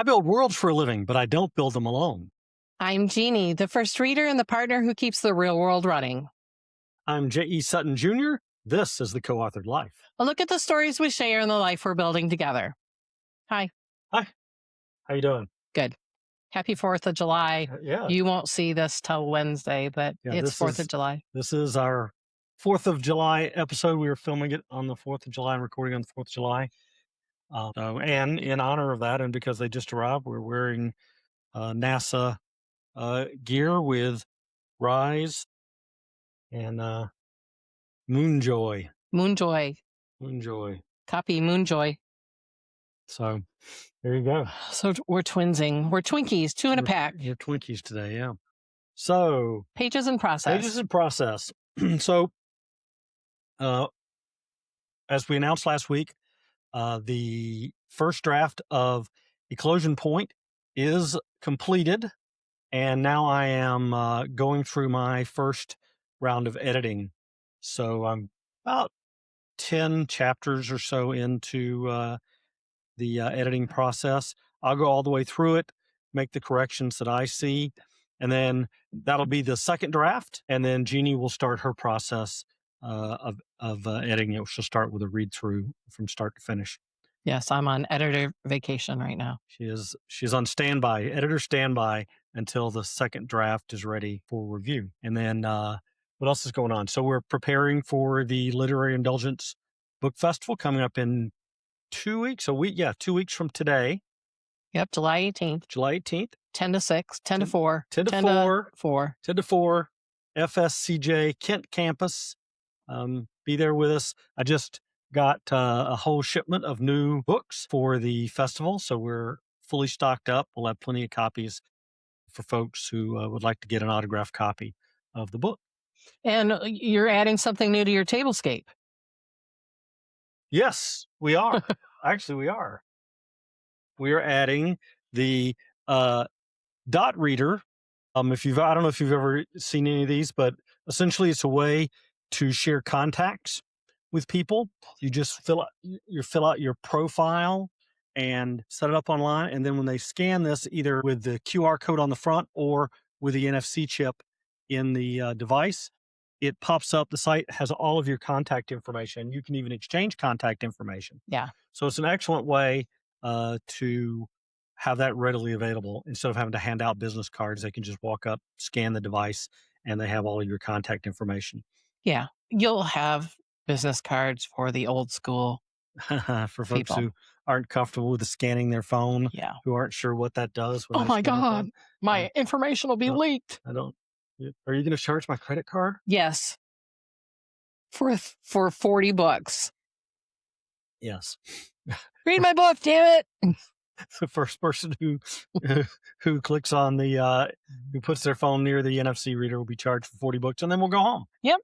build worlds for a living, but I don't build them alone. I'm Jeannie, the first reader and the partner who keeps the real world running. I'm Sutton Jr. This is the Co-Authored Life. A look at the stories we share and the life we're building together. Hi. Hi. How you doing? Good. Happy 4th of July. Yeah. You won't see this till Wednesday, but it's 4th of July. This is our 4th of July episode. We were filming it on the 4th of July and recording on the 4th of July. And in honor of that, and because they just arrived, we're wearing NASA gear with Rise and Moonjoy. Moonjoy. Copy Moonjoy. So there you go. So we're twinsing. We're Twinkies, two in a pack. You're Twinkies today, yeah. So pages in process. So as we announced last week, the first draft of Eclosion Point is completed, and now I am going through my first round of editing. So I'm about 10 chapters or so into the editing process. I'll go all the way through it, make the corrections that I see, and then that'll be the second draft. And then Jeannie will start her process of editing it. She'll start with a read through from start to finish. Yes, I'm on editor vacation right now. She's on standby, editor standby, until the second draft is ready for review. And then what else is going on? So we're preparing for the Literary Indulgence Book Festival coming up in 2 weeks. 2 weeks from today. Yep, July 18th. 10 to 6, 10 to 4. 10 to 4, FSCJ Kent campus. Be there with us. I just got a whole shipment of new books for the festival, so we're fully stocked up. We'll have plenty of copies for folks who would like to get an autographed copy of the book. And you're adding something new to your tablescape. Yes, we are. Actually, we are. We are adding the dot reader. I don't know if you've ever seen any of these, but essentially it's a way to share contacts with people. You just fill out your profile and set it up online, and then when they scan this, either with the QR code on the front or with the NFC chip in the device, it pops up. The site has all of your contact information. You can even exchange contact information. Yeah. So it's an excellent way to have that readily available. Instead of having to hand out business cards, they can just walk up, scan the device, and they have all of your contact information. Yeah. You'll have business cards for the old school. For folks who aren't comfortable with scanning their phone, who aren't sure what that does. Oh my God, my information will be leaked. Are you going to charge my credit card? Yes. For $40. Yes. Read my book, damn it. The first person who clicks on who puts their phone near the NFC reader will be charged for $40, and then we'll go home. Yep.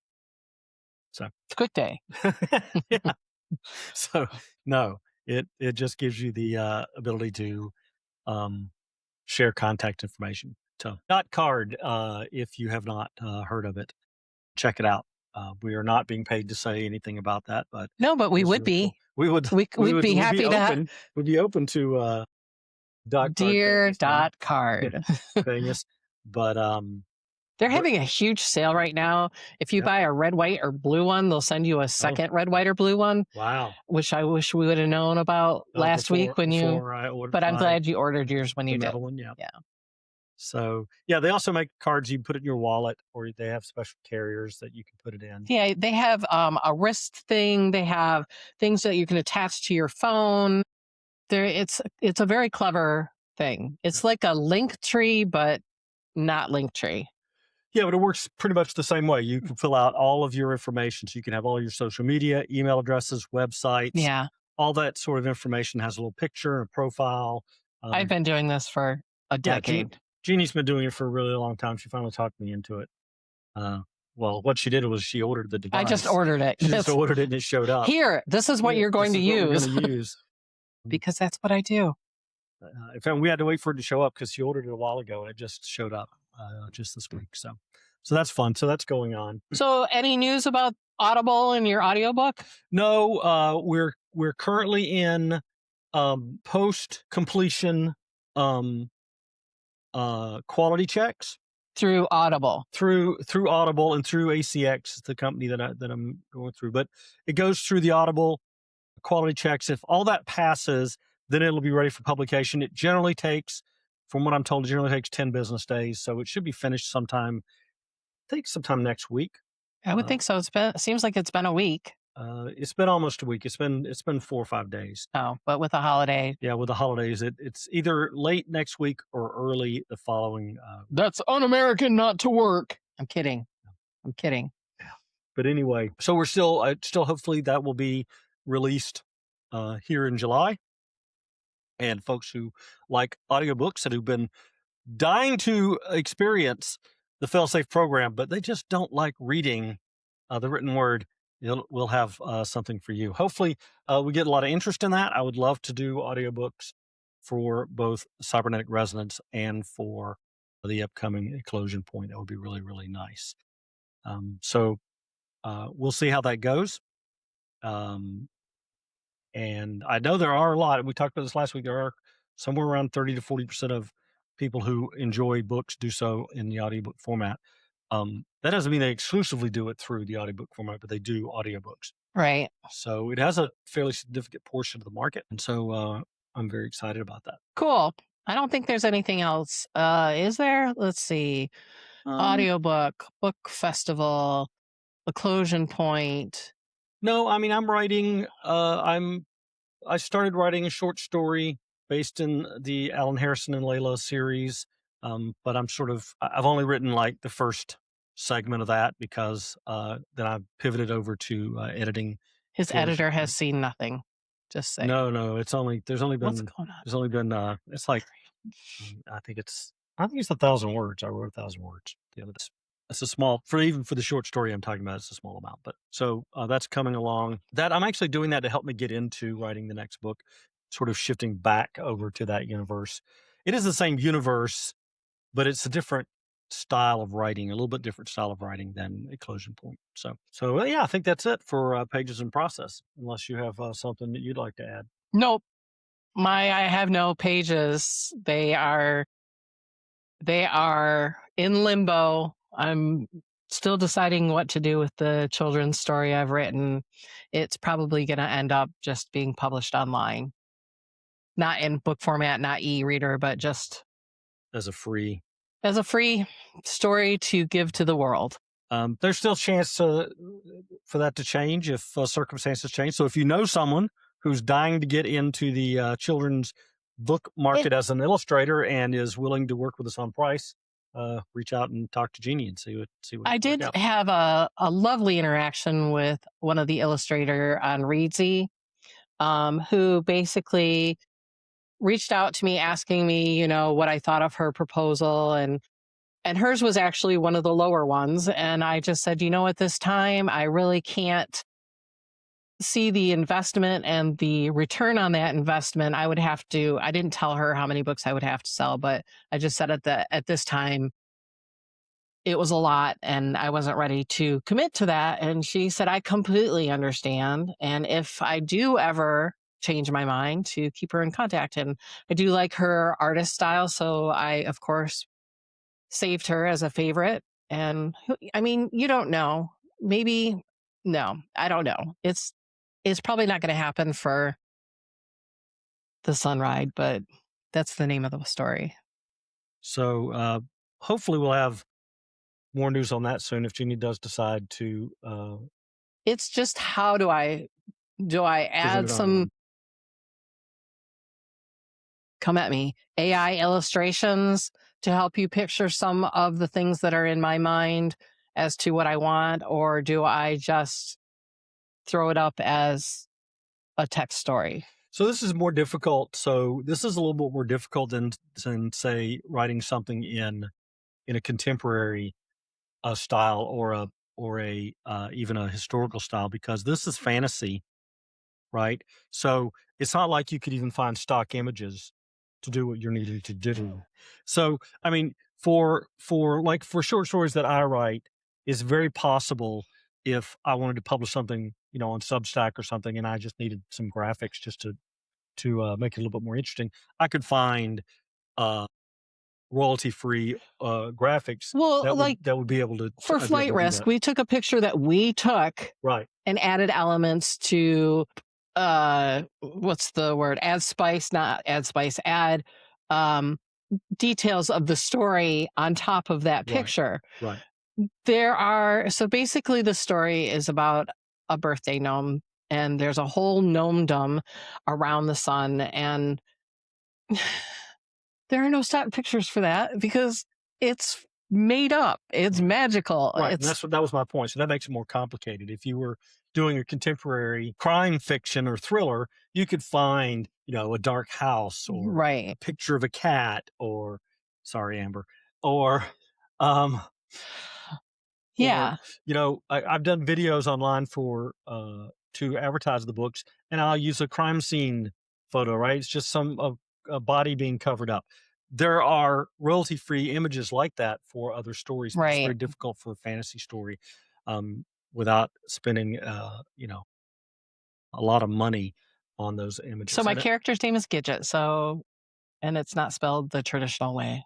So it's a quick day. Yeah. So no, it just gives you the ability to share contact information. So dot card, if you have not heard of it, check it out. We are not being paid to say anything about that, but we would be. Cool. We'd be happy to. We'd be open to dot dear dot card. Famous, but they're having a huge sale right now. If you buy a red, white, or blue one, they'll send you a second red, white, or blue one. Wow. Which I wish we would have known about last week when you. But I'm glad you ordered yours when you did. One, yeah. So they also make cards you can put it in your wallet, or they have special carriers that you can put it in. Yeah, they have a wrist thing. They have things that you can attach to your phone. It's a very clever thing. It's like a link tree, but not link tree. Yeah, but it works pretty much the same way. You can fill out all of your information. So you can have all your social media, email addresses, websites. Yeah. All that sort of information has a little picture and a profile. I've been doing this for a decade. Jeannie's been doing it for a really long time. She finally talked me into it. Well, what she did was she ordered the device. I just ordered it. She just ordered it and it showed up. Here, this is what you're going to use. Because that's what I do. In fact, we had to wait for it to show up because she ordered it a while ago and it just showed up just this week. So that's fun. So that's going on. So any news about Audible and your audiobook? No, we're currently in post-completion um, quality checks through Audible. through Audible and through ACX, the company that I'm going through. But it goes through the Audible quality checks. If all that passes, then it'll be ready for publication. It generally takes, from what I'm told, it generally takes 10 business days. So it should be finished sometime, I think sometime next week. I would think so. Seems like it's been a week. It's been almost a week. It's been 4 or 5 days. Oh, but with a holiday. Yeah, with the holidays, it's either late next week or early the following. That's un-American not to work. I'm kidding. I'm kidding. But anyway, so we're still hopefully that will be released here in July. And folks who like audiobooks and who've been dying to experience the Failsafe program, but they just don't like reading the written word, we'll have something for you. Hopefully, we get a lot of interest in that. I would love to do audiobooks for both Cybernetic Resonance and for the upcoming Eclosion Point. That would be really, really nice. So we'll see how that goes. And I know there are a lot, we talked about this last week, there are somewhere around 30 to 40% of people who enjoy books do so in the audiobook format. That doesn't mean they exclusively do it through the audiobook format, but they do audiobooks. Right. So it has a fairly significant portion of the market. And so I'm very excited about that. Cool. I don't think there's anything else. Is there? Let's see. Audiobook, book festival, Eclosion Point. No, I mean, I'm writing, I started writing a short story based in the Alan Harrison and Layla series. But I've only written like the first segment of that because then I pivoted over to editing. His editor has seen nothing. Just saying. No, there's only been, What's going on? it's like, I think it's 1,000 words. I wrote 1,000 words the other day. It's a small, even for the short story I'm talking about, it's a small amount. But so that's coming along. That I'm actually doing that to help me get into writing the next book, sort of shifting back over to that universe. It is the same universe, but it's a different style of writing, a little bit different style of writing than Eclosion Point. So yeah, I think that's it for Pages in Process, unless you have something that you'd like to add. Nope. I have no pages. They are in limbo. I'm still deciding what to do with the children's story I've written. It's probably going to end up just being published online. Not in book format, not e-reader, but just as a free story to give to the world. There's still a chance for that to change if circumstances change. So if you know someone who's dying to get into the children's book market as an illustrator and is willing to work with us on price, reach out and talk to Jeannie and see what. I did have a lovely interaction with one of the illustrator on Readsy, who basically reached out to me asking me, what I thought of her proposal, and hers was actually one of the lower ones. And I just said, at this time, I really can't see the investment and the return on that investment. I didn't tell her how many books I would have to sell, but I just said at this time, it was a lot and I wasn't ready to commit to that. And she said, I completely understand. And if I do ever change my mind, to keep her in contact. And I do like her artist style. So I, of course, saved her as a favorite. And I mean, you don't know. Maybe, no, I don't know. It's probably not going to happen for the Sunride, but that's the name of the story. So hopefully we'll have more news on that soon if Jeannie does decide to. It's just, how do I add some, come at me, AI illustrations to help you picture some of the things that are in my mind as to what I want? Or do I just throw it up as a text story? So this is more difficult. So this is a little bit more difficult than say, writing something in a contemporary style or a even a historical style, because this is fantasy, right? So it's not like you could even find stock images to do what you're needing to do. So, I mean, for short stories that I write, it's very possible if I wanted to publish something, on Substack or something, and I just needed some graphics just to make it a little bit more interesting, I could find royalty-free graphics Well, that would be able to for I'd be flight able to do risk, that. we took a picture that we took Right. and added elements to what's the word? Add spice, not add spice, add um details of the story on top of that picture. Right. So basically the story is about a birthday gnome, and there's a whole gnomedom around the sun, and there are no stock pictures for that because it's made up. It's Right. magical. Right. And that was my point. So that makes it more complicated. If you were doing a contemporary crime fiction or thriller, you could find, a dark house or a right. picture of a cat or sorry, Amber, or um or Yeah. I've done videos online for to advertise the books, and I'll use a crime scene photo, right? It's just a body being covered up. There are royalty free images like that for other stories. It's Right. very difficult for a fantasy story without spending a lot of money on those images. So my And character's name is Gidget, and it's not spelled the traditional way.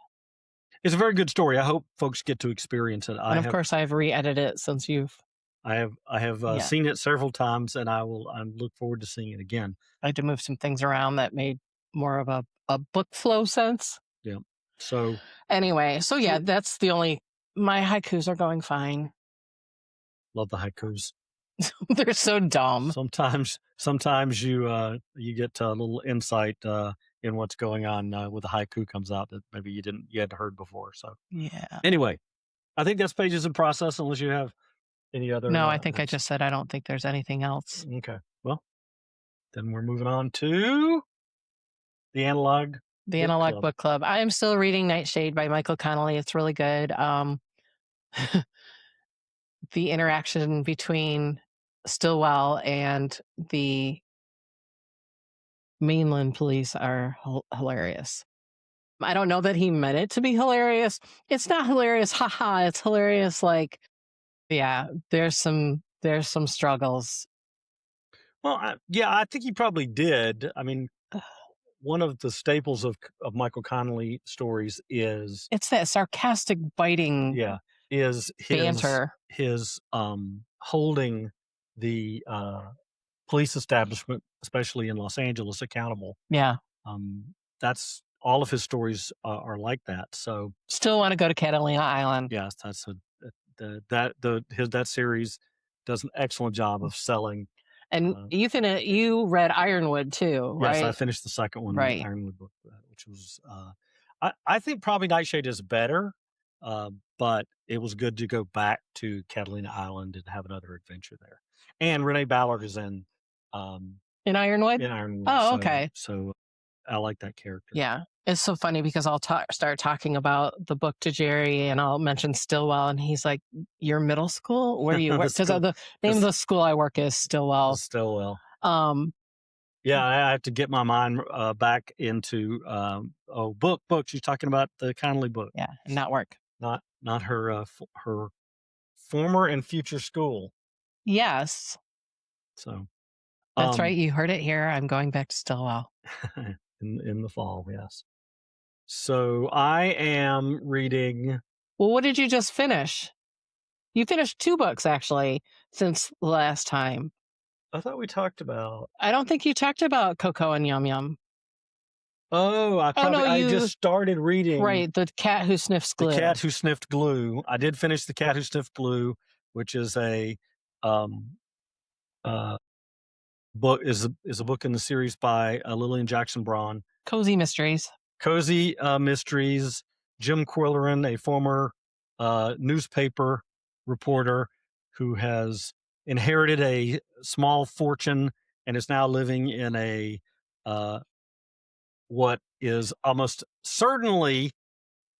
it's a very good story. I hope folks get to experience it. And of course I've re-edited it since I have Yeah. seen it several times, and I look forward to seeing it again. I had to move some things around that made more of a book flow sense. Yeah. So Anyway, so yeah, that's the only. My haikus are going fine. love the haikus. They're so dumb. Sometimes you get a little insight in what's going on with the haiku comes out that maybe you hadn't heard before. So Yeah. anyway, I think that's pages in process. Unless you have any other. No, I think I just said I don't think there's anything else. Okay. Well, then we're moving on to the analog. The Analog Book Club. I am still reading Nightshade by Michael Connelly. It's really good. The interaction between Stillwell and the mainland police are hilarious. I don't know that he meant it to be hilarious. It's not hilarious, haha. It's hilarious. Like, yeah, there's some struggles. Well, I think he probably did. I mean, one of the staples of Michael Connelly stories is It's that sarcastic, biting, is banter. his holding the police establishment, especially in Los Angeles, accountable. Yeah. That's all of his stories are like that. So Still want to go to Catalina Island. yes, that series does an excellent job of selling. And you read Ironwood too, right? Yes, I finished the second one, right? The Ironwood book, which was I think probably Nightshade is better, but it was good to go back to Catalina Island and have another adventure there. And Renee Ballard is in Ironwood. In Ironwood. Oh, okay. So I like that character. Yeah, it's so funny because I'll start talking about the book to Jerry, and I'll mention Stillwell, and he's like, "Your middle school? Where do you work?" Because the name of the school I work is Stillwell. Stillwell. Yeah, I have to get my mind back into book. She's talking about the Connelly book. Yeah, not work. Not her her former and future school. Yes. So that's right. You heard it here. I'm going back to Stillwell in the fall. Yes. So I am reading. Well, what did you just finish? You finished 2 books actually since last time. I thought we talked about. I don't think you talked about Coco and Yum Yum. Oh, I just started reading. Right, The Cat Who Sniffs Glue. The Cat Who Sniffed Glue. I did finish The Cat Who Sniffed Glue, which is a book is a book in the series by Lilian Jackson Braun. Cozy Mysteries. Cozy Mysteries. Jim Quillerin, a former newspaper reporter who has inherited a small fortune and is now living in a what is almost certainly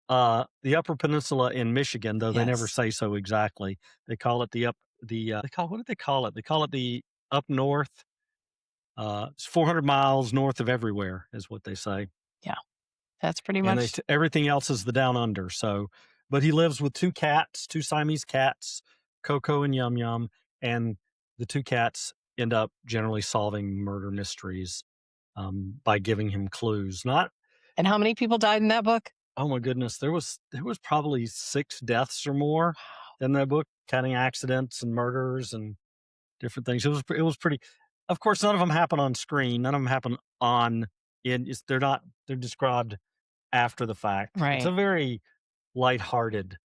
the Upper Peninsula in Michigan, though they never say so exactly. They call it what did they call it? They call it the up north. It's 400 miles north of everywhere, is what they say. Yeah, that's pretty much. And everything else is the down under. So, but he lives with 2 cats, 2 Siamese cats, Coco and Yum Yum, and the 2 cats end up generally solving murder mysteries by giving him clues. And how many people died in that book? Oh my goodness, there was probably 6 deaths or more in that book, counting accidents and murders and different things. It was pretty. Of course, none of them happen on screen. None of them happen on. They're described after the fact. It's a Right. very lighthearted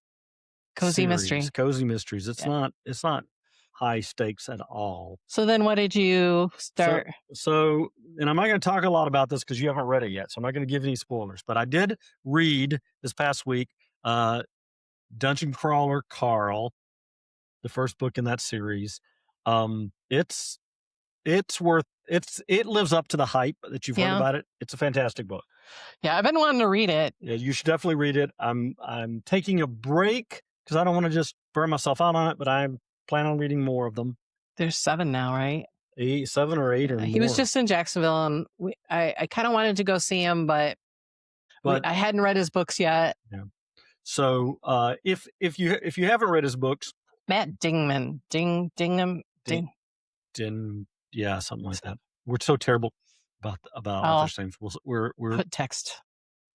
Cozy series, mystery. cozy mysteries. It's Yeah. not high stakes at all. So then what did you start? So, and I'm not going to talk a lot about this because you haven't read it yet, so I'm not going to give any spoilers. But I did read this past week, Dungeon Crawler Carl, the first book in that series. It's it lives up to the hype that you've heard about it. It's a fantastic book. Yeah, I've been wanting to read it. Yeah, you should definitely read it. I'm taking a break because I don't want to just burn myself out on it, but I'm planning on reading more of them. There's 7 now, right? 7 or 8 or more. He was just in Jacksonville, and I kind of wanted to go see him, but I hadn't read his books yet. Yeah. So if you haven't read his books, Matt Dinniman, Dingham, yeah, something like that. We're so terrible about authors' names. We're put text.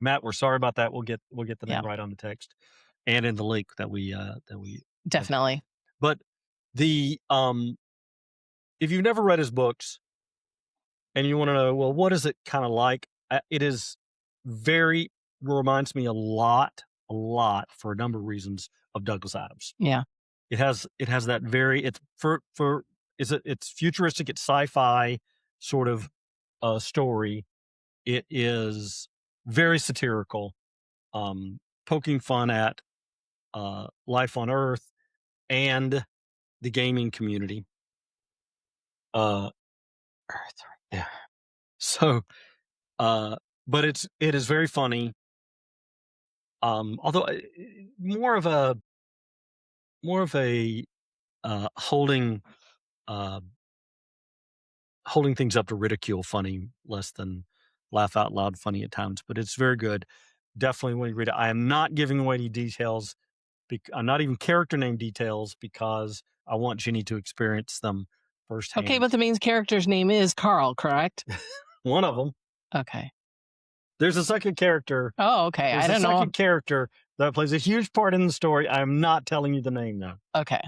Matt, we're sorry about that. We'll get the name right on the text and in the link that we definitely. But the if you've never read his books and you want to know, well, what is it kind of like? It is reminds me a lot for a number of reasons of Douglas Adams. Yeah. It has that it's futuristic, it's sci-fi sort of story. It is very satirical, poking fun at life on Earth and the gaming community. Earth, yeah. So, but it is very funny. Although more of a holding things up to ridicule funny, less than laugh out loud funny at times. But it's very good. Definitely when you read it. I am not giving away any details. I'm not even character name details because I want Jeannie to experience them firsthand. Okay, but the main character's name is Carl, correct? One of them. Okay. There's a second character. Oh, okay. There's I don't know. Second character that plays a huge part in the story. I'm not telling you the name though. Okay.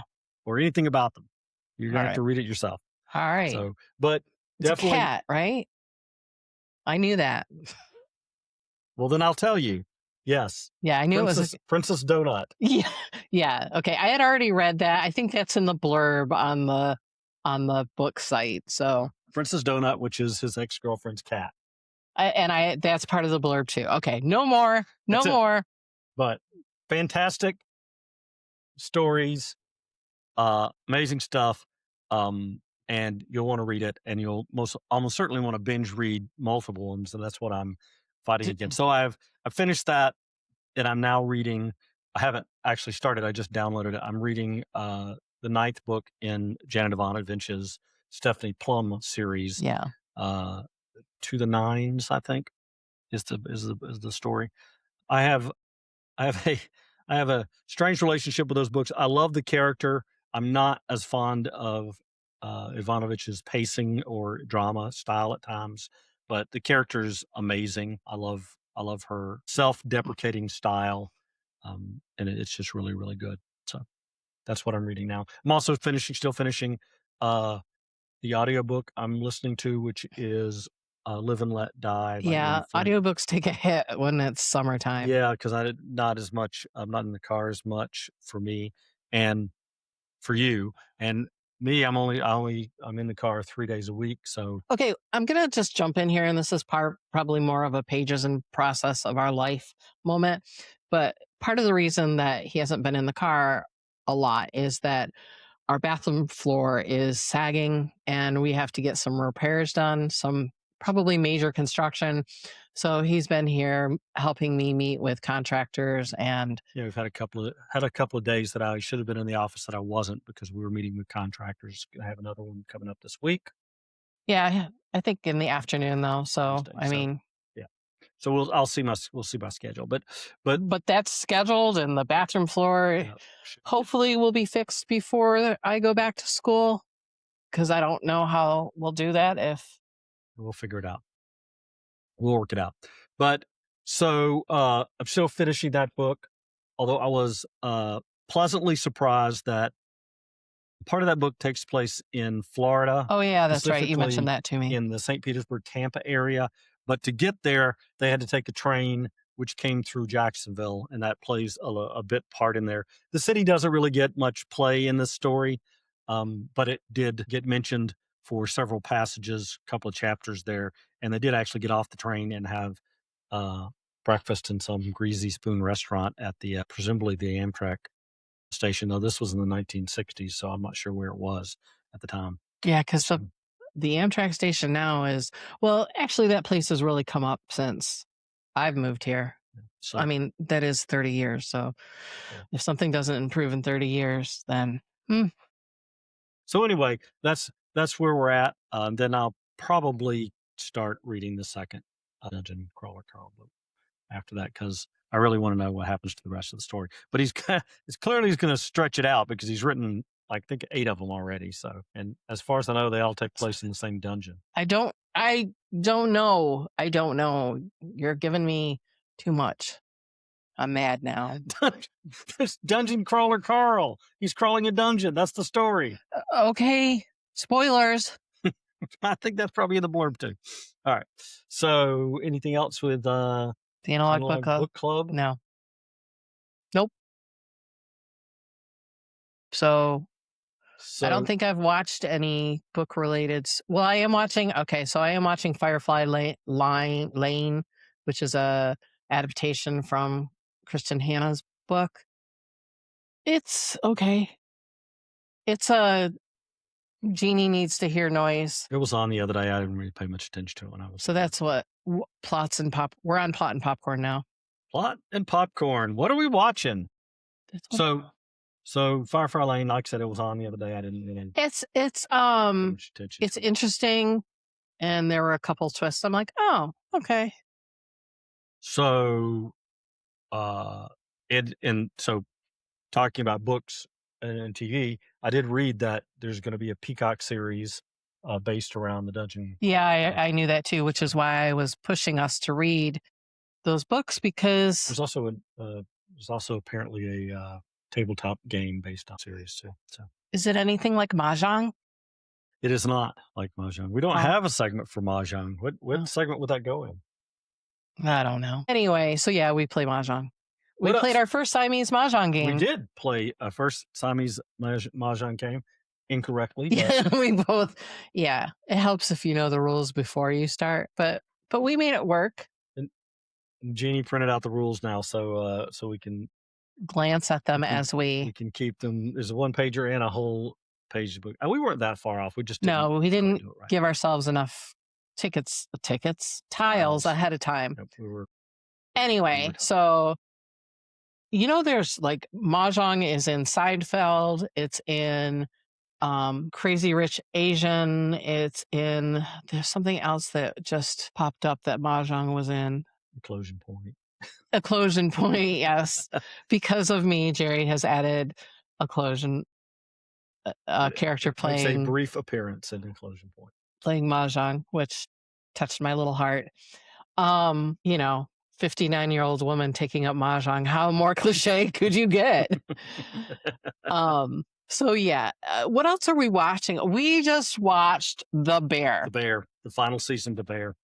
Or anything about them. You're gonna have to read it yourself. All right. So, but it's definitely a cat, right? I knew that. Well, then I'll tell you. Yes. Yeah, I knew it was Princess Donut. Yeah. Yeah. Okay. I had already read that. I think that's in the blurb on the book site. So Princess Donut, which is his ex-girlfriend's cat. That's part of the blurb too. Okay. No more. No more. But fantastic stories, amazing stuff. And you'll want to read it, and you'll almost certainly want to binge read multiple ones, and that's what I'm fighting against. So I've finished that, and I'm now reading. I haven't actually started. I just downloaded it. I'm reading the 9th book in Janet Ivanovich's Stephanie Plum series. Yeah. To the Nines, I think, is the story. I have a strange relationship with those books. I love the character. I'm not as fond of Ivanovich's pacing or drama style at times, but the character is amazing. I love her self-deprecating style, and it's just really, really good. So that's what I'm reading now. I'm also still finishing the audiobook I'm listening to, which is Live and Let Die. Yeah, audiobooks take a hit when it's summertime. Yeah, because I'm not in the car as much for me and for you. And me, I'm in the car 3 days a week. So okay, I'm gonna just jump in here, and this is probably more of a pages and process of our life moment. But part of the reason that he hasn't been in the car a lot is that our bathroom floor is sagging, and we have to get some repairs done, some probably major construction. So he's been here helping me meet with contractors, and yeah, we've had a couple of days that I should have been in the office that I wasn't because we were meeting with contractors. I have another one coming up this week. Yeah, I think in the afternoon though. So I mean, yeah. So we'll see my schedule, but that's scheduled, and the bathroom floor hopefully will be fixed before I go back to school, because I don't know how we'll do that. If we'll figure it out, we'll work it out. But So I'm still finishing that book, although I was pleasantly surprised that part of that book takes place in Florida. Oh, yeah, that's right. You specifically mentioned that to me. in the St. Petersburg, Tampa area. But to get there, they had to take a train, which came through Jacksonville, and that plays a bit part in there. The city doesn't really get much play in this story, but it did get mentioned for several passages, a couple of chapters there, and they did actually get off the train and have breakfast in some greasy spoon restaurant at the presumably the Amtrak station, though this was in the 1960s, so I'm not sure where it was at the time. Yeah, because the Amtrak station now is, well, actually, that place has really come up since I've moved here. So, I mean, that is 30 years. So Yeah. if something doesn't improve in 30 years, then so anyway, that's where we're at. Then I'll probably start reading the second Dungeon Crawler Carl book after that, because I really want to know what happens to the rest of the story. But it's clearly he's going to stretch it out because he's written, I think, 8 of them already. So, and as far as I know, they all take place in the same dungeon. I don't know. You're giving me too much. I'm mad now. Dungeon Crawler Carl. He's crawling a dungeon. That's the story. Okay. Spoilers. I think that's probably in the blurb too. All right. So anything else with the Analog Book Club? No. Nope. So I don't think I've watched any book related. Well, I am watching. Okay, so I am watching Firefly Lane, which is a adaptation from Kristen Hanna's book. It's okay. It's a Jeannie needs to hear noise. It was on the other day. I didn't really pay much attention to it when I was. So that's what Plots and Pop. We're on Plot and Popcorn now. Plot and Popcorn. What are we watching? So Firefly Lane, like I said, it was on the other day. I didn't really. It's much attention. It's interesting, and there were a couple twists. I'm like, oh, okay. So, so talking about books and TV, I did read that there's going to be a Peacock series based around the dungeon. Yeah, I knew that too, which is why I was pushing us to read those books, because there's also apparently a tabletop game based on series too. So is it anything like Mahjong? It is not like Mahjong. We don't have a segment for Mahjong. What segment would that go in? I don't know. Anyway, so yeah, we play Mahjong. We played our first Siamese Mahjong game. We did play a first Siamese Mahjong game incorrectly. Yeah, we both. Yeah, it helps if you know the rules before you start. But we made it work. And Jeannie printed out the rules now, so we can glance at them as we can keep them. There's a 1-pager and a whole page book. And we weren't that far off. We just we didn't give ourselves enough tiles ahead of time. Yep, anyway, so there's like Mahjong is in Seinfeld. It's in Crazy Rich Asian. It's in, there's something else that just popped up that Mahjong was in. Eclosion Point. Eclosion Point, yes. Because of me, Jerry has added Eclosion, a character playing. It's a brief appearance in Eclosion Point. Playing Mahjong, which touched my little heart. 59-year-old woman taking up Mahjong. How more cliche could you get? So yeah, what else are we watching? We just watched The Bear. The Bear, the final season of The Bear.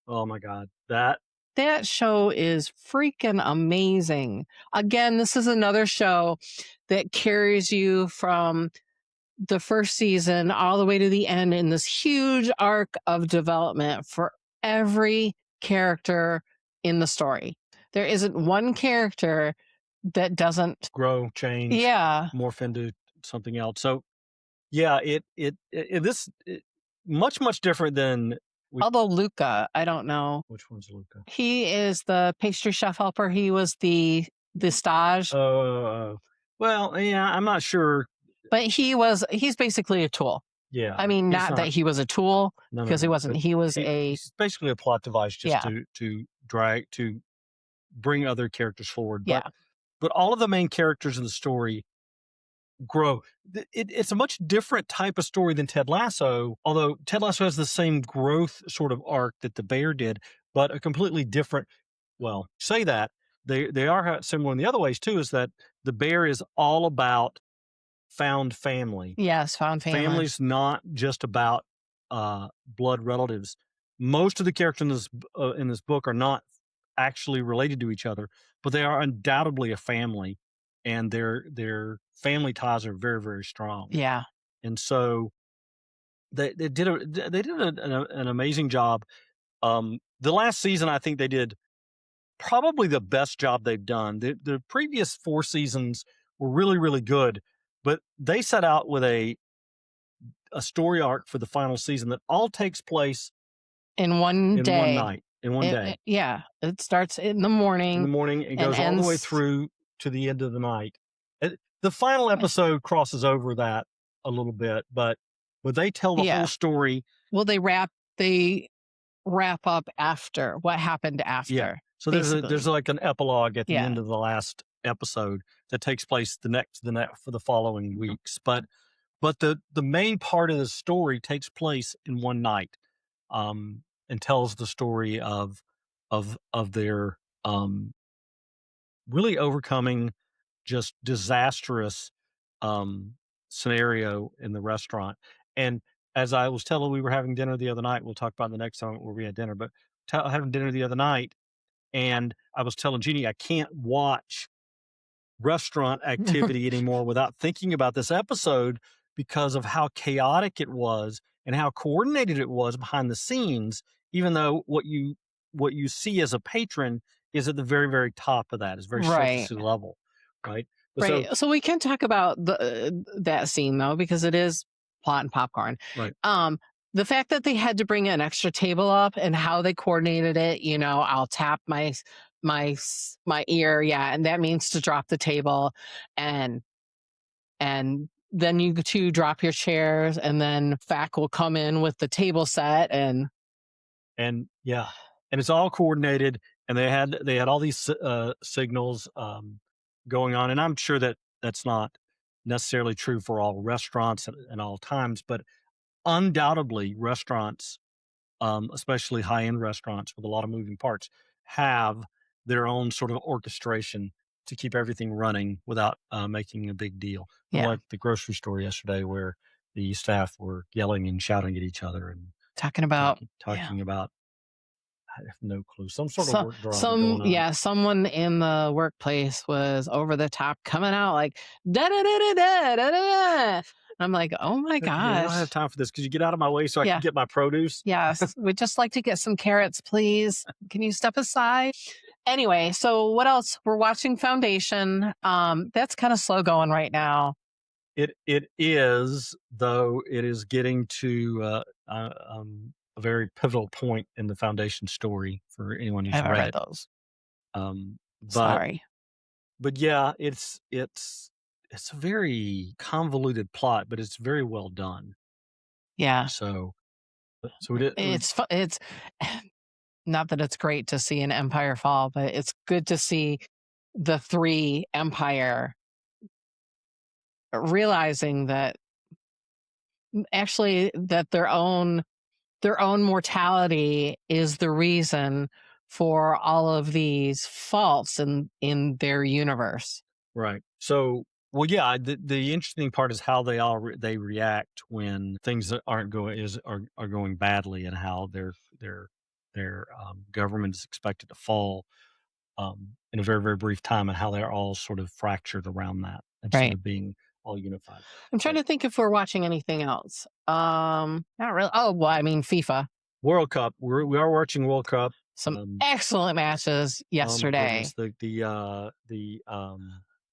Oh my God, that show is freaking amazing. Again, this is another show that carries you from the first season all the way to the end in this huge arc of development for every character in the story. There isn't one character that doesn't grow, change, morph into something else. So yeah, this much different than although Luca, I don't know. Which one's Luca? He is the pastry chef helper. He was the stage. Well, yeah, I'm not sure. But he's basically a tool. Yeah. I mean, not that he was a tool, because he wasn't. He was he's basically a plot device just to bring other characters forward. But all of the main characters in the story grow. It's a much different type of story than Ted Lasso, although Ted Lasso has the same growth sort of arc that The Bear did, but a completely different. well, say that they are similar in the other ways too. Is that the bear is all about found family. Yes, found family. Family's not just about blood relatives. Most of the characters in this book are not actually related to each other, but they are undoubtedly a family, and their family ties are very, very strong. Yeah. And so they did an amazing job. The last season, I think they did probably the best job they've done. The previous 4 seasons were really, really good, but they set out with a story arc for the final season that all takes place In one in day. one night, in one day. Yeah. It starts in the morning. In the morning, and goes all ends the way through to the end of the night. The final episode crosses over that a little bit, but they tell the whole story. Well, they wrap up after what happened after. Yeah. So there's like an epilogue at the end of the last episode that takes place the next for the following weeks. But the main part of the story takes place in one night, and tells the story of their really overcoming just disastrous scenario in the restaurant. And as I was telling, we were having dinner the other night. We'll talk about the next time where we had dinner, but having dinner the other night, and I was telling Jeannie, I can't watch restaurant activity anymore without thinking about this episode, because of how chaotic it was and how coordinated it was behind the scenes, even though what you see as a patron is at the very, very top of that. It's very surface level, right? But So we can talk about that scene though, because it is plot and popcorn. Right. The fact that they had to bring an extra table up and how they coordinated it, I'll tap my ear, and that means to drop the table, and then you two drop your chairs, and then Fac will come in with the table set, and it's all coordinated, and they had all these signals going on, and I'm sure that that's not necessarily true for all restaurants at all times, but undoubtedly restaurants, especially high-end restaurants with a lot of moving parts, have their own sort of orchestration to keep everything running without making a big deal. Like the grocery store yesterday, where the staff were yelling and shouting at each other and talking about I have no clue. Some sort of work drama going on. Yeah, someone in the workplace was over the top, coming out like da da da da da da da. I'm like, oh my gosh. I don't have time for this. Could you get out of my way so I can get my produce? Yes. We'd just like to get some carrots, please. Can you step aside? Anyway, so what else? We're watching Foundation. That's kind of slow going right now. It is, though it is getting to a very pivotal point in the Foundation story for anyone who's read those. Sorry. But yeah, it's a very convoluted plot, but it's very well done. Yeah. So it's not that it's great to see an empire fall, but it's good to see the 3 empire realizing that actually that their own mortality is the reason for all of these faults in their universe. Right. So, well, yeah, the interesting part is how they react when things that aren't going are going badly, and how their government is expected to fall in a very, very brief time, and how they're all sort of fractured around that instead of being all unified. I'm trying to think if we're watching anything else. Not really. Oh, well, I mean, FIFA World Cup. We are watching World Cup. Some excellent matches yesterday. The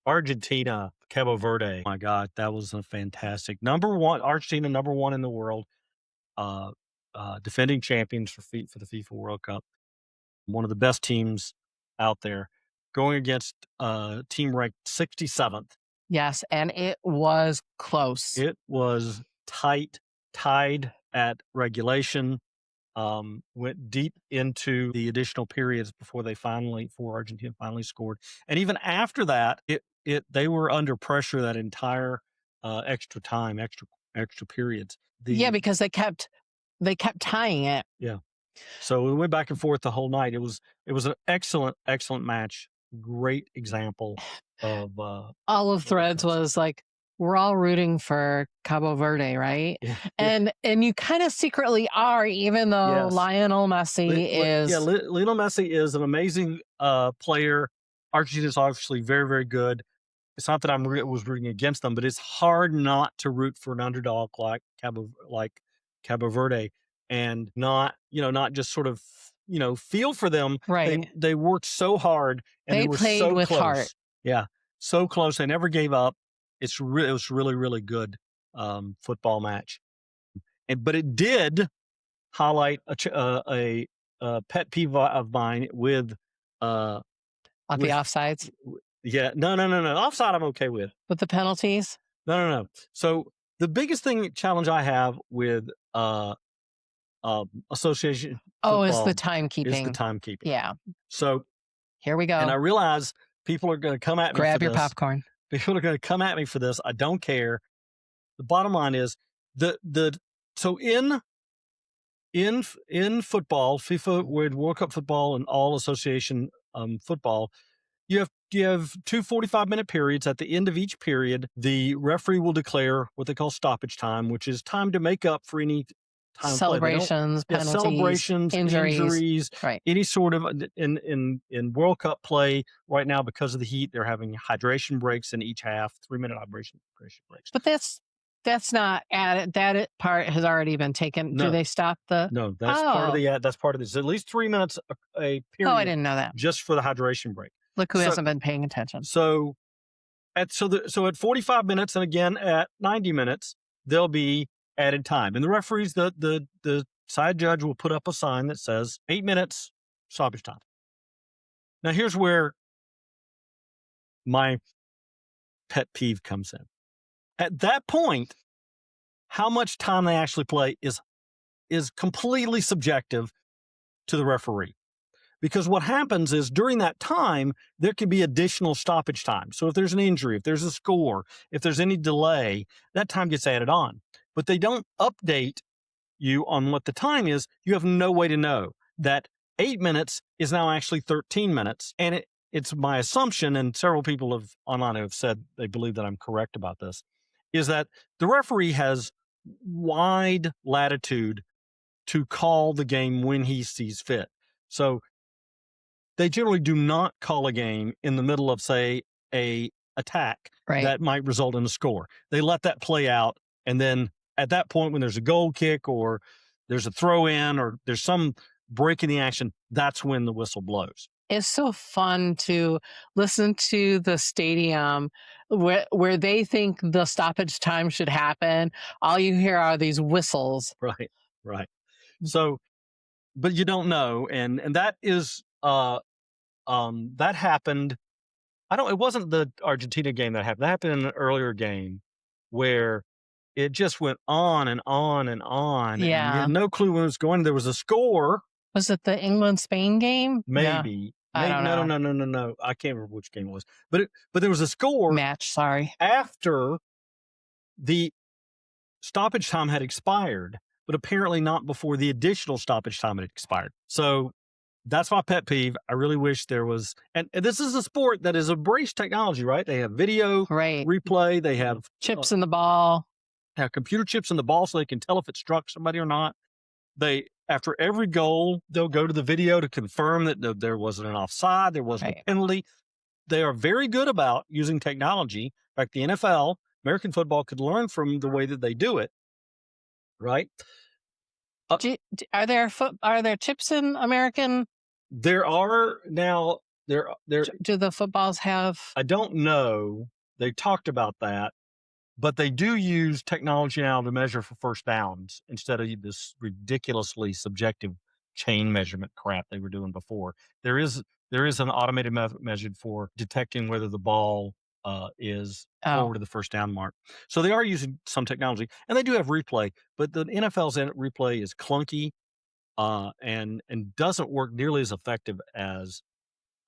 Argentina, Cabo Verde. Oh my God, that was a fantastic Argentina, number 1 in the world, defending champions for the FIFA World Cup. One of the best teams out there, going against a team ranked 67th. Yes, and it was close. It was tied at regulation. Went deep into the additional periods before Argentina finally scored. And even after that, they were under pressure that entire extra time, extra periods. Because they kept tying it. Yeah. So we went back and forth the whole night. It was an excellent match. Great example of All of what it Threads comes to. was like, we're all rooting for Cabo Verde, right? Yeah, yeah, And you kind of secretly are, even though yes. Lionel Messi is Lionel Messi is an amazing player. Argentina is obviously very, very good. It's not that was rooting against them, but it's hard not to root for an underdog like Cabo Verde, and not just sort of feel for them. right. They worked so hard and they They were played so with heart. close. Yeah, so close. They never gave up. It was really, really good football match, but it did highlight a pet peeve of mine with uh On the with offsides yeah, no, offside I'm okay with. with the penalties. No. So the biggest challenge I have with association Oh, is the football is the timekeeping. timekeeping. Yeah. So, Here we and I go. realize people are going to come at me for Grab your this. popcorn. People are going to come at me for this. I don't care. The bottom line is so in football, FIFA World Cup football, and all association football, you have two 45-minute periods. At the end of each period, the referee will declare what they call stoppage time, which is time to make up for any time play. Celebrations, penalties, Celebrations, injuries, right? any sort of in World Cup play right now, because of the heat, they're having hydration breaks in each half, 3-minute hydration breaks. But that's not added. Part has already been taken. Do No, they stop the? no, that's part of Oh, that's part of this. At least 3 minutes a oh, I period didn't know that. just for the hydration break. Look who So hasn't been paying attention. so at 45 minutes, and again at 90 minutes, there'll be added time. And the referees, the side judge will put up a sign that says 8 minutes stoppage time. Now here's where my pet peeve comes in. At that point, how much time they actually play is completely subjective to the referee. Because what happens is during that time, there can be additional stoppage time. So if there's an injury, if there's a score, if there's any delay, that time gets added on. But they don't update you on what the time is. You have no way to know that 8 minutes is now actually 13 minutes. And it's my assumption, and several people online have said they believe that I'm correct about this, is that the referee has wide latitude to call the game when he sees fit. So they generally do not call a game in the middle of, say, a attack Right. that might result in a score. They let that play out, and then at that point, when there's a goal kick or there's a throw in or there's some break in the action, that's when the whistle blows. It's so fun to listen to the stadium where they think the stoppage time should happen. All you hear are these whistles. Right. So, but you don't know, and that is that happened. It wasn't the Argentina game that happened. That happened in an earlier game where it just went on and on and on. And you Yeah. had no clue when it was going. There was a score. Was it the England-Spain game? Maybe. I don't know. No. I can't remember which game it was. But there was a score Match, sorry. after the stoppage time had expired, but apparently not before the additional stoppage time had expired. So that's my pet peeve. I really wish there was, and this is a sport that has embraced technology, right? They have video Right. replay. They have Chips in the ball. have computer chips in the ball so they can tell if it struck somebody or not. After every goal, they'll go to the video to confirm that there wasn't an offside, there wasn't a penalty. They are very good about using technology. In fact, the NFL, American football, could learn from the way that they do it, right? Are there chips in American? There are now. There. Do the footballs have? I don't know. They talked about that, but they do use technology now to measure for first downs instead of this ridiculously subjective chain measurement crap they were doing before. There is an automated method for detecting whether the ball is forward to the first down mark. So they are using some technology, and they do have replay, but the NFL's replay is clunky and doesn't work nearly as effective as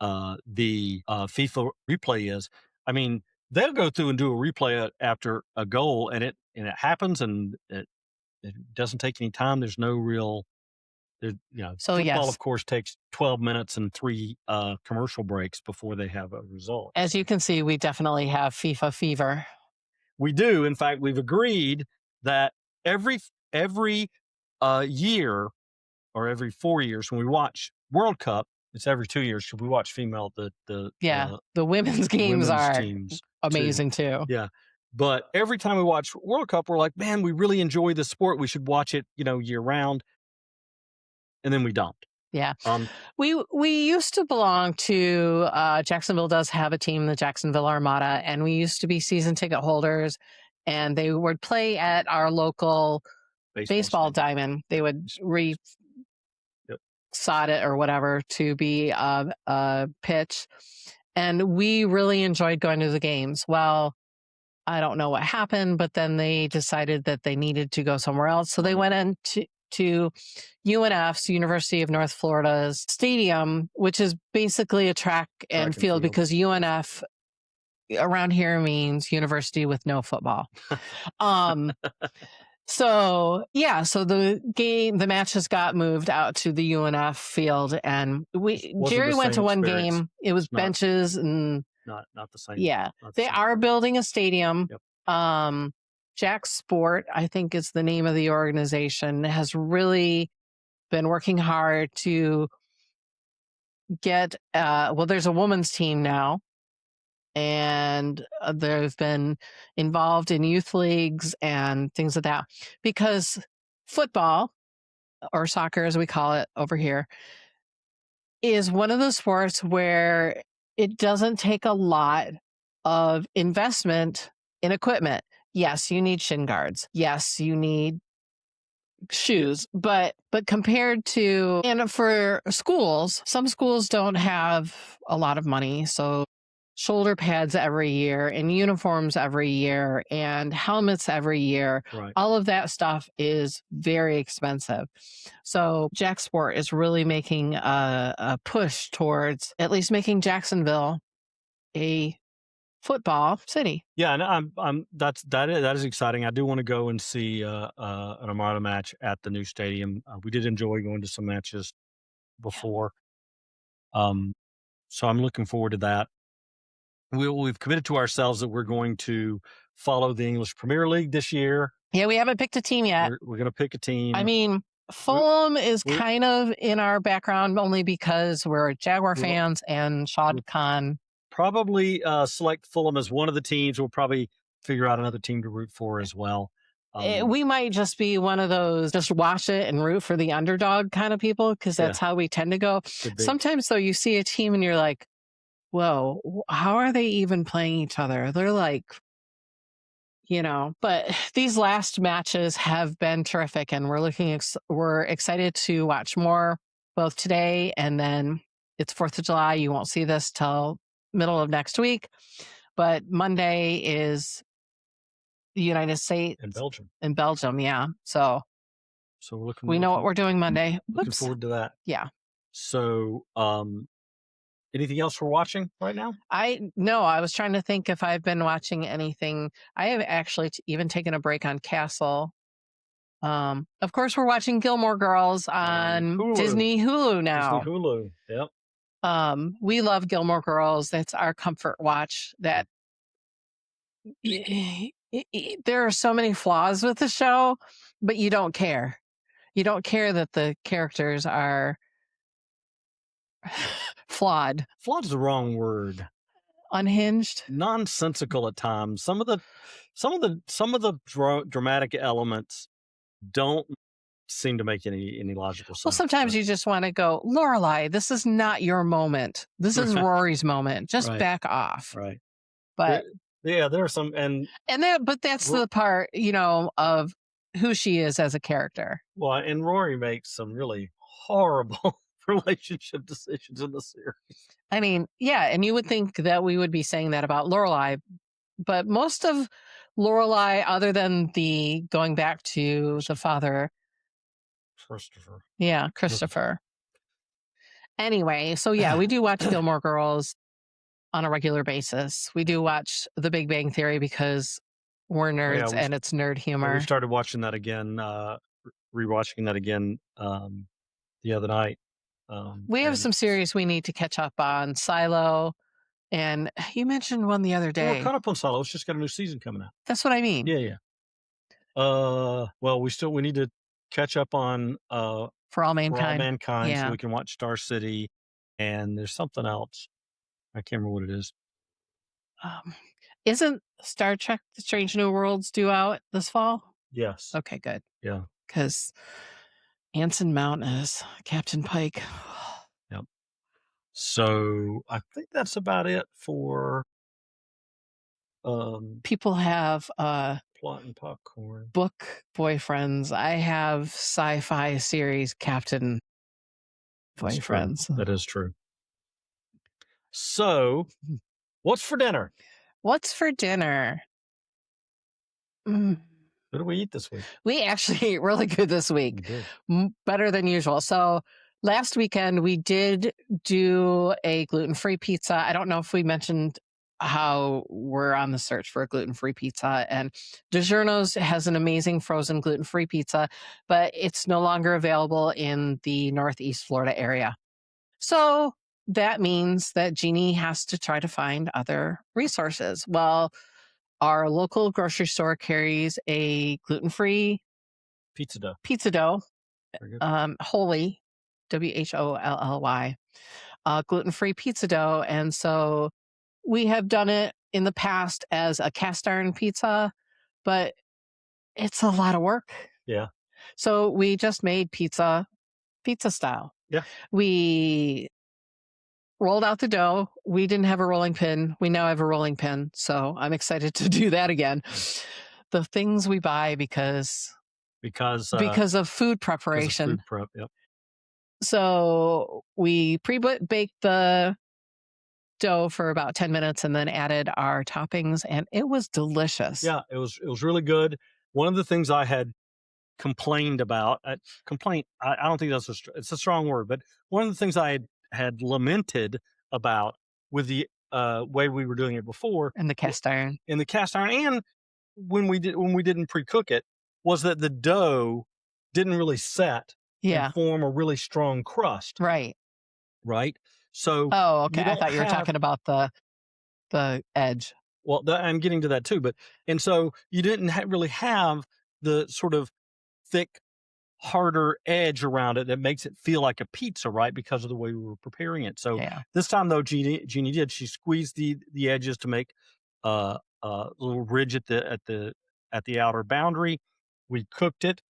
the FIFA replay is. I mean, they'll go through and do a replay after a goal, and it happens, and it doesn't take any time. There's no real So, football, yes. of course, takes 12 minutes and 3 commercial breaks before they have a result. As you can see, we definitely have FIFA fever. We do. In fact, we've agreed that every year or every 4 years when we watch World Cup, it's every 2 years, should we watch Yeah, the women's games are teams amazing too. Yeah. But every time we watch World Cup, we're like, man, we really enjoy this sport. We should watch it, year round. And then we don't. Yeah. We used to belong to Jacksonville does have a team, the Jacksonville Armada, and we used to be season ticket holders, and they would play at our local baseball diamond. They would sod it or whatever to be a pitch. And we really enjoyed going to the games. Well, I don't know what happened, but then they decided that they needed to go somewhere else. So they went into UNF's, University of North Florida's stadium, which is basically a track and field because UNF around here means university with no football. So the matches got moved out to the UNF field, and Jerry went to one game. It was benches and not the same. Yeah, they are building a stadium. Yep. Jack Sport, I think is the name of the organization, has really been working hard to get. There's a women's team now. And they've been involved in youth leagues and things like that, because football, or soccer as we call it over here, is one of those sports where it doesn't take a lot of investment in equipment. Yes, you need shin guards. Yes, you need shoes, but compared to, and for schools, some schools don't have a lot of money, so shoulder pads every year and uniforms every year and helmets every year. Right. All of that stuff is very expensive. So Jack Sport is really making a push towards at least making Jacksonville a football city. Yeah, and that is exciting. I do want to go and see an Armada match at the new stadium. We did enjoy going to some matches before. So I'm looking forward to that. We've committed to ourselves that we're going to follow the English Premier League this year. Yeah, we haven't picked a team yet. We're going to pick a team. I mean, Fulham is kind of in our background only because we're Jaguar fans and Shad Khan. Probably select Fulham as one of the teams. We'll probably figure out another team to root for as well. We might just be one of those just watch it and root for the underdog kind of people, because that's how we tend to go. Sometimes, though, you see a team and you're like, whoa, how are they even playing each other? They're like, but these last matches have been terrific, and we're excited to watch more both today, and then it's 4th of July. You won't see this till middle of next week, but Monday is the United States and Belgium. Yeah. So we know what we're doing Monday. Looking forward to that. Yeah. So, anything else we're watching right now? I was trying to think if I've been watching anything. I have actually even taken a break on Castle. Of course, we're watching Gilmore Girls on Disney Hulu now. Disney Hulu, yep. We love Gilmore Girls. That's our comfort watch. That there are so many flaws with the show, but you don't care. You don't care that the characters are flawed. Flawed is the wrong word. Unhinged, nonsensical at times. Some of the dramatic elements don't seem to make any logical sense. Well, sometimes you just want to go, Lorelai, this is not your moment. This is Rory's moment. Just back off. Right. But there are some but that's the part, of who she is as a character. Well, and Rory makes some really horrible relationship decisions in the series. I mean, yeah, and you would think that we would be saying that about Lorelai, but most of Lorelai, other than the going back to the father, Christopher. Yeah, Christopher. Anyway, so yeah, we do watch Gilmore Girls on a regular basis. We do watch The Big Bang Theory because we're nerds and it's nerd humor. We started watching that again, rewatching that again the other night. We have and some series we need to catch up on. Silo, and you mentioned one the other Well, we're day. caught up on Silo. It's just got a new season coming out. That's what I mean. Yeah. Well, we need to catch up on For All Mankind. So Yeah. we can watch Star City, and there's something else. I can't remember what it is. Isn't Star Trek: The Strange New Worlds due out this fall? Yes. Okay, good. Yeah. Because Anson Mount as Captain Pike. Yep. So I think that's about it for people have plot and popcorn. Book boyfriends. I have sci-fi series Captain boyfriends. That is true. So, what's for dinner? What's for dinner? What did we eat this week? We actually ate really good this week. Better than usual. So last weekend we did do a gluten-free pizza. I don't know if we mentioned how we're on the search for a gluten-free pizza, and DiGiorno's has an amazing frozen gluten-free pizza, but it's no longer available in the Northeast Florida area. So that means that Jeannie has to try to find other resources. Well, our local grocery store carries a gluten-free pizza dough, Wholly, WHOLLY, gluten-free pizza dough. And so we have done it in the past as a cast iron pizza, but it's a lot of work. Yeah. So we just made pizza style. Yeah. We rolled out the dough. We didn't have a rolling pin. We now have a rolling pin. So I'm excited to do that again. The things we buy because of food preparation. Food prep, yep. So we pre-baked the dough for about 10 minutes and then added our toppings, and it was delicious. Yeah, it was really good. One of the things I had complained about, I don't think it's a strong word, but one of the things I had lamented about with the way we were doing it before in the cast iron, and when we didn't pre-cook it, was that the dough didn't really set and form a really strong crust. Right. So okay. I thought you were talking about the edge. Well, I'm getting to that too, and so you didn't really have the sort of thick, harder edge around it that makes it feel like a pizza, right? Because of the way we were preparing it. So this time though, Jeannie she squeezed the edges to make a little ridge at the outer boundary. We cooked it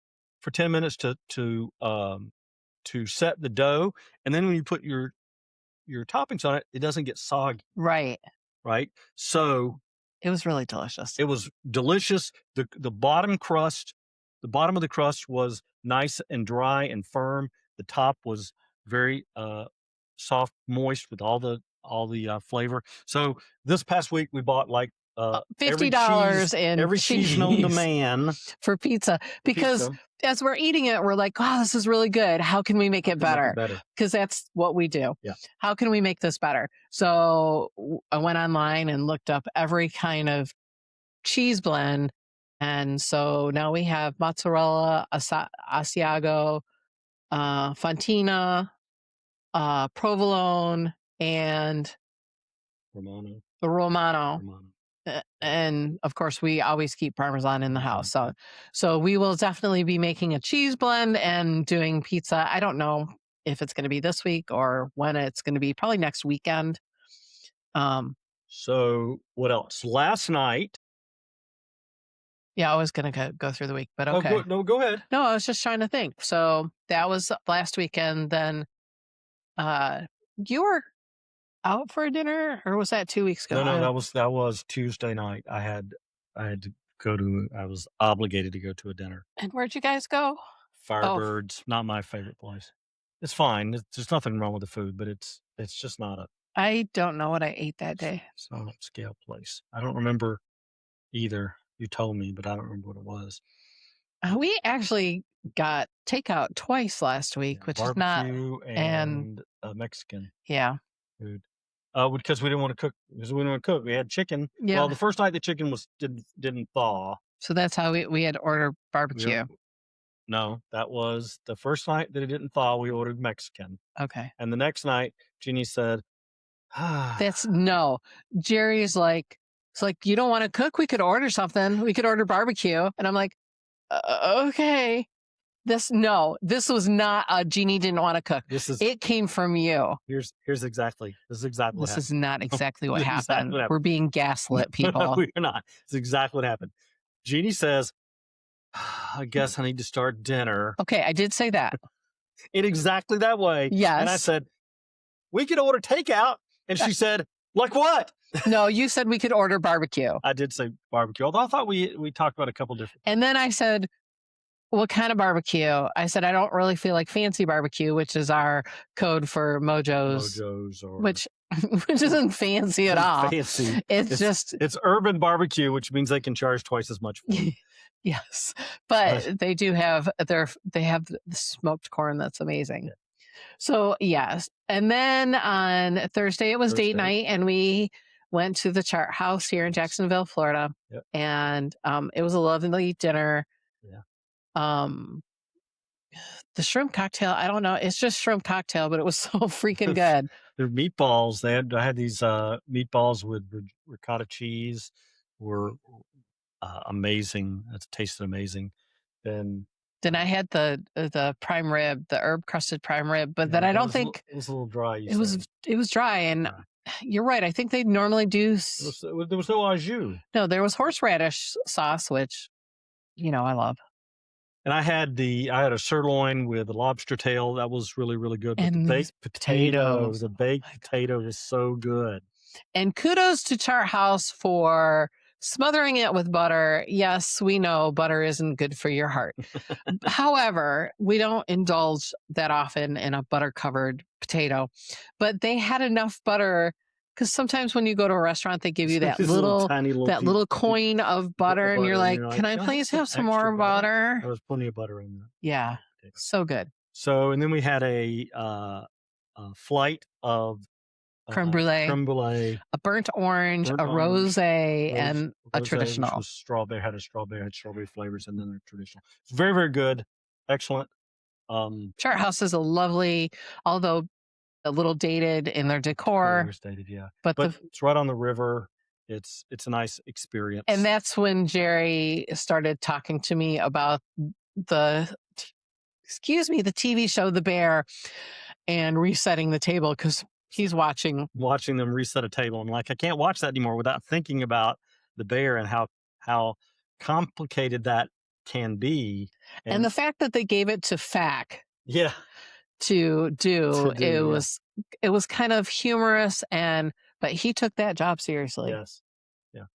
for 10 minutes to set the dough, and then when you put your toppings on it, it doesn't get soggy. Right. So it was really delicious. It was delicious. The bottom of the crust was nice and dry and firm. The top was very soft, moist with all the flavor. So this past week we bought like $50 in every cheese known to man for pizza, because as we're eating it, we're like, oh, this is really good. How can we make it better? Because that's what we do. Yeah. How can we make this better? So I went online and looked up every kind of cheese blend. And so now we have mozzarella, Asiago, Fontina, provolone, and Romano. And of course, we always keep Parmesan in the house. So we will definitely be making a cheese blend and doing pizza. I don't know if it's going to be this week or when it's going to be, probably next weekend. So what else? Last night. Yeah, I was going to go through the week, but okay. Go ahead. No, I was just trying to think. So that was last weekend. Then you were out for a dinner, or was that 2 weeks ago? No, that was Tuesday night. I had to go to. I was obligated to go to a dinner. And where'd you guys go? Firebirds, not my favorite place. It's fine. There's nothing wrong with the food, but it's just not a. I don't know what I ate that day. It's not an upscale place. I don't remember either. You told me, but I don't remember what it was. We actually got takeout twice last week, which is not and Mexican. Yeah. Food. Because we didn't want to cook. We had chicken. Yeah. Well, the first night the chicken didn't thaw. So that's how we had ordered barbecue. No, that was the first night that it didn't thaw. We ordered Mexican, Okay. and the next night, Jeannie said, That's no. Jerry's like, it's like, you don't want to cook? We could order something. We could order barbecue. And I'm like, okay. This was not a Jeannie didn't want to cook. It came from you. This is exactly what happened. This is not exactly what This is happened. exactly what happened. We're being gaslit, people. No, we're not. It's exactly what happened. Jeannie says, I guess I need to start dinner. Okay, I did say that. In exactly that way. Yes. And I said, we could order takeout. And she said, like what? No, you said we could order barbecue. I did say barbecue, although I thought we talked about a couple different. And then I said, what kind of barbecue? I said, I don't really feel like fancy barbecue, which is our code for Mojo's, which isn't fancy at all. Fancy. It's urban barbecue, which means they can charge twice as much for it. Yes, but they do have they have the smoked corn that's amazing. Yeah. So yes, and then on Thursday it was date night, and we went to the Chart House here in Jacksonville, Florida, and it was a lovely dinner. Yeah. The shrimp cocktail, I don't know, it's just shrimp cocktail, but it was so freaking good. Their meatballs, I had these meatballs with ricotta cheese, were amazing. It tasted amazing. Then I had the prime rib, the herb crusted prime rib, but then I don't think it was a little dry. It was dry, and you're right. I think they normally do. There was no au jus. No, there was horseradish sauce, which I love. And I had a sirloin with a lobster tail that was really, really good. But the baked potato was so good. And kudos to Chart House for smothering it with butter. Yes, we know butter isn't good for your heart. However, we don't indulge that often in a butter-covered potato. But they had enough butter, because sometimes when you go to a restaurant, they give you that little coin of butter, and you're like, can I please have some more butter? There was plenty of butter in there. Yeah, so good. So, and then we had a flight of creme brulee, a burnt orange, a rosé, and a traditional. Which was had strawberry flavors, and then the traditional. It's very, very good. Excellent. Chart House is a lovely, although a little dated in their decor. Dated, yeah. But it's right on the river. It's a nice experience. And that's when Jerry started talking to me about the TV show The Bear, and resetting the table, because he's watching them reset a table. I'm like, I can't watch that anymore without thinking about The Bear and how complicated that can be. And the fact that they gave it to FAC. Yeah. To do it was kind of humorous, but he took that job seriously. Yes. Yeah.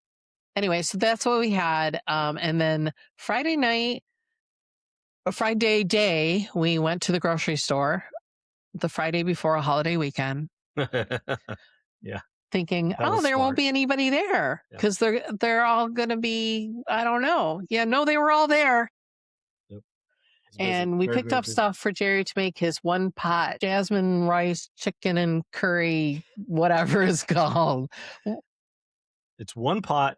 Anyway, so that's what we had. And then Friday day, we went to the grocery store the Friday before a holiday weekend. Yeah. Thinking, there won't be anybody there, because they're all going to be, I don't know. Yeah, no, they were all there. And we picked up stuff for Jerry to make his one pot jasmine rice, chicken, and curry, whatever it's called. It's one pot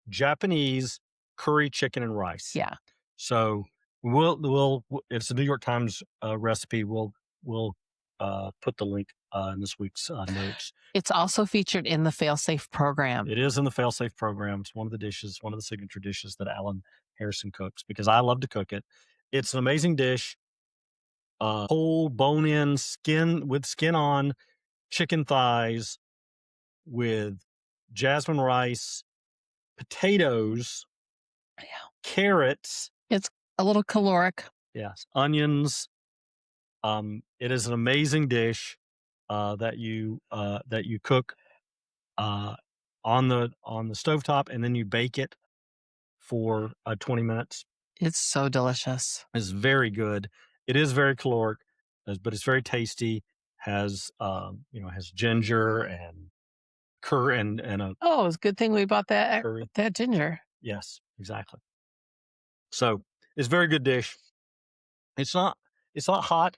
Japanese curry, chicken, and rice. Yeah. So we'll it's a New York Times recipe. We'll put the link in this week's notes. It's also featured in the Failsafe program. It is in the Failsafe program. It's one of the signature dishes that Alan Harrison cooks, because I love to cook it. It's an amazing dish. Whole bone-in skin on chicken thighs with jasmine rice, potatoes, carrots. It's a little caloric. Yes, onions. It is an amazing dish that you cook on the stovetop, and then you bake it for 20 minutes. It's so delicious. It's very good. It is very caloric, but it's very tasty. Has ginger and curry and a. Oh, it's a good thing we bought that ginger. Yes, exactly. So it's a very good dish. It's not hot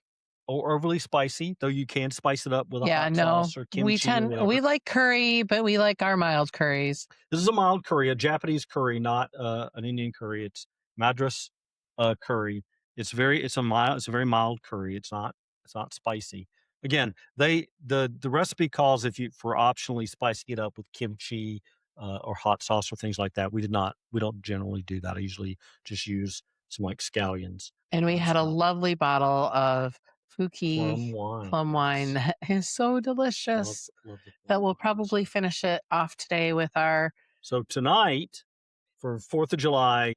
or overly spicy, though you can spice it up with a hot sauce or kimchi. We like curry, but we like our mild curries. This is a mild curry, a Japanese curry, not an Indian curry. It's Madras curry, It's a very mild curry. It's not spicy. Again, the recipe calls if you for optionally spicing it up with kimchi, or hot sauce or things like that. We don't generally do that. I usually just use some, like, scallions And we and had a stuff. lovely bottle of Fuki Plum wine, plum wine yes. that is so Love delicious love the plum that we'll wines. probably finish it off today with our So tonight, for 4th of July,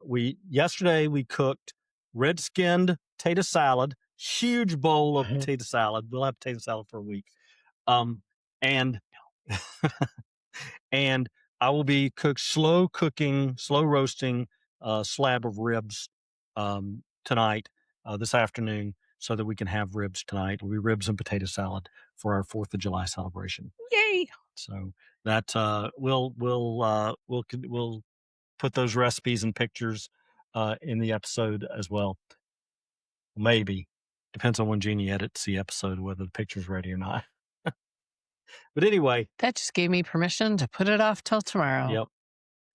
we cooked red-skinned potato salad, huge bowl of potato salad. We'll have potato salad for a week. Um, and and I will be slow roasting a slab of ribs tonight, this afternoon, so that we can have ribs tonight. It'll be ribs and potato salad for our 4th of July celebration. yay. So that we'll put those recipes and pictures in the episode as well. Maybe depends on when Jeannie edits the episode, whether the picture's ready or not. But anyway, That just gave me permission to put it off till tomorrow. yep.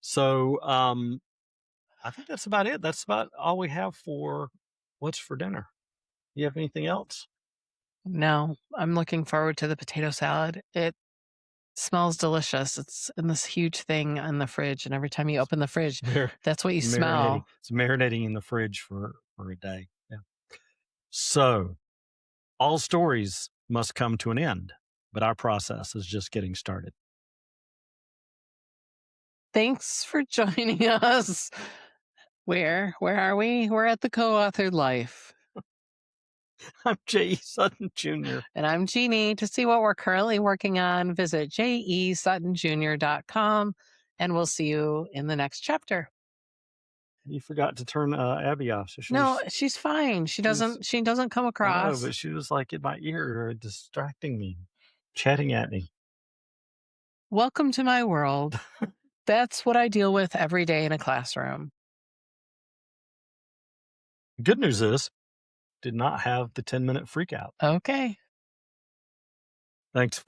So I think that's about it. That's about all we have for what's for dinner. You have anything else? No, I'm looking forward to the potato salad. It smells delicious. It's in this huge thing in the fridge, and every time you open the fridge, that's what you It's marinating. smell. It's marinating in the fridge for a day. Yeah. So all stories must come to an end, but our process is just getting started. Thanks for joining us. Where are we? We're at the co-authored life. I'm J.E. Sutton Jr. And I'm Jeannie. To see what we're currently working on, visit jesuttonjr.com, and we'll see you in the next chapter. You forgot to turn Abby off. So No, she's fine. She was- doesn't come I know, across. but she was like in my ear, distracting me, chatting at me. Welcome to my world. That's what I deal with every day in a classroom. Good news is, did not have the 10-minute freak out. Okay. Thanks.